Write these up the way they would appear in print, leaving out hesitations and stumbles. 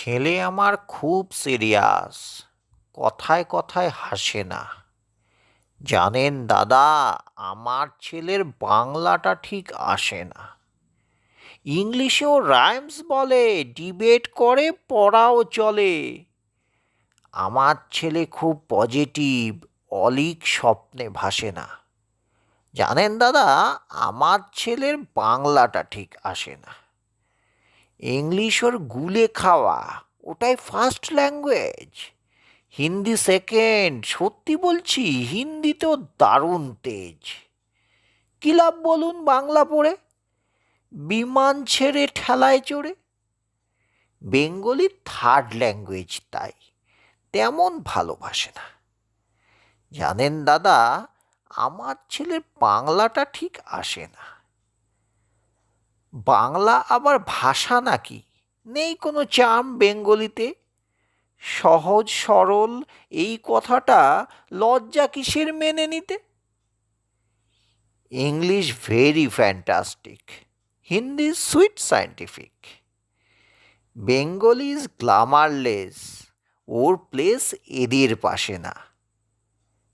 ছেলে আমার খুব সিরিয়াস, কথায় কথায় হাসে না। জানেন দাদা, আমার ছেলের বাংলাটা ঠিক আসে না। ইংলিশেও রাইমস বলে, ডিবেট করে, পড়াও চলে। আমার ছেলে খুব পজিটিভ, অলীক স্বপ্নে ভাসে না। জানেন দাদা, আমার ছেলের বাংলাটা ঠিক আসে না। ইংলিশ ওর গুলে খাওয়া, ওটাই ফার্স্ট ল্যাঙ্গুয়েজ। হিন্দি সেকেন্ড, সত্যি বলছি, হিন্দিতেও দারুণ তেজ। কী লাভ বলুন বাংলা পড়ে, বিমান ছেড়ে ঠেলায় চড়ে। বেঙ্গলি থার্ড ল্যাঙ্গুয়েজ, তাই তেমন ভালোবাসে না। জানেন দাদা, আমার ছেলের বাংলাটা ঠিক আসে না। বাংলা আবার ভাষা নাকি? নেই কোনো চার্ম বেঙ্গলিতে? সহজ সরল এই কথাটা লজ্জা কিসের মেনে নিতে? English very fantastic, Hindi sweet scientific, Bengali is glamourless, ওর প্লেস এদের পাশে না।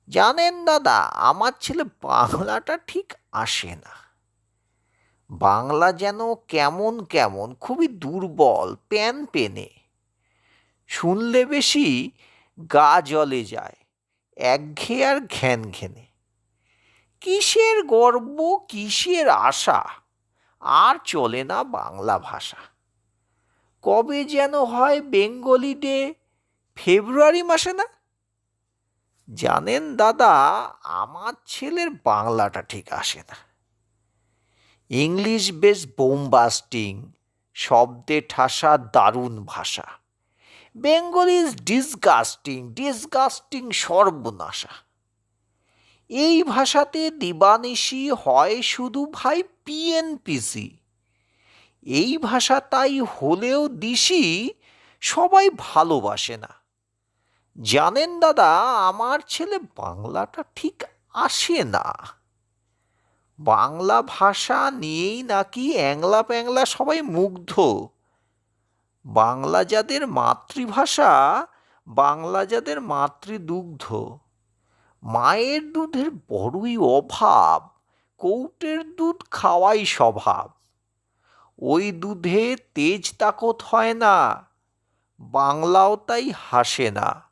জানেন দাদা, আমার ছেলে বাংলাটা ঠিক আসে না। বাংলা যেন কেমন কেমন, খুবই দুর্বল, প্যান পেনে। শুনলে বেশি গা জ্বলে যায়, একঘেয়ে আর ঘ্যান ঘেনে। কিসের গর্ব, কিসের আশা, আর চলে না বাংলা ভাষা। কবে যেন হয় বেঙ্গলি ডে, ফেব্রুয়ারি মাসে না? জানেন দাদা, আমার ছেলের বাংলাটা ঠিক আসে না। ইংলিশ বেশ বোমবাস্টিং, শব্দে ঠাসা দারুণ ভাষা। বেঙ্গলি ইজ ডিসগাস্টিং, ডিসগাস্টিং সর্বনাশা। এই ভাষাতে দিবানিশি হয় শুধু ভাই পিএনপিসি। এই ভাষা তাই হলেও দিশি, সবাই ভালোবাসে না। জানেন দাদা, আমার ছেলে বাংলাটা ঠিক আসে না। বাংলা ভাষা নিয়েই নাকি অ্যাংলা প্যাংলা সবাই মুগ্ধ। বাংলা যাদের মাতৃভাষা, বাংলা যাদের মাতৃদুগ্ধ। মায়ের দুধের বড়ই অভাব, কৌটের দুধ খাওয়াই স্বভাব। ওই দুধে তেজ তাকত হয় না, বাংলাও তাই হাসে না।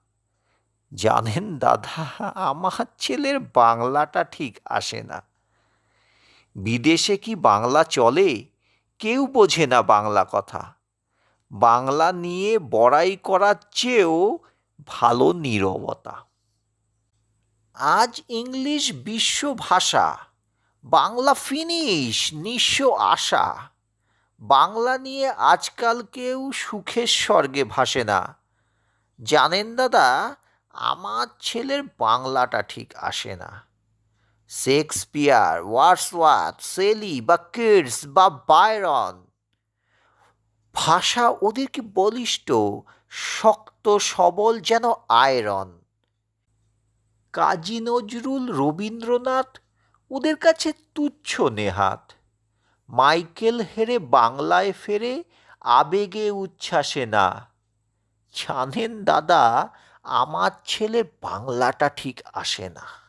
জানেন দাদা, আমার ছেলের বাংলাটা ঠিক আসে না। বিদেশে কি বাংলা চলে? কেউ বোঝে না বাংলা কথা। বাংলা নিয়ে বড়াই করার চেয়েও ভালো নীরবতা। আজ ইংলিশ বিশ্ব ভাষা, বাংলা ফিনিশ, নিঃস্ব আশা। বাংলা নিয়ে আজকাল কেউ সুখের স্বর্গে ভাসে না। জানেন দাদা, আমার ছেলের বাংলাটা ঠিক আসে না। শেক্সপিয়ার, ওয়ার্ডসওয়ার্থ, শেলি বা কিটস বা বায়রন, ভাষা ওদেরকে বলিষ্ঠ, শক্ত সবল যেন আয়রন। কাজী নজরুল, রবীন্দ্রনাথ ওদের কাছে তুচ্ছ নেহাত। মাইকেল হেরে বাংলায় ফেরে, আবেগে উচ্ছ্বাসে না। জানেন দাদা, আমার ছেলের বাংলাটা ঠিক আসে না।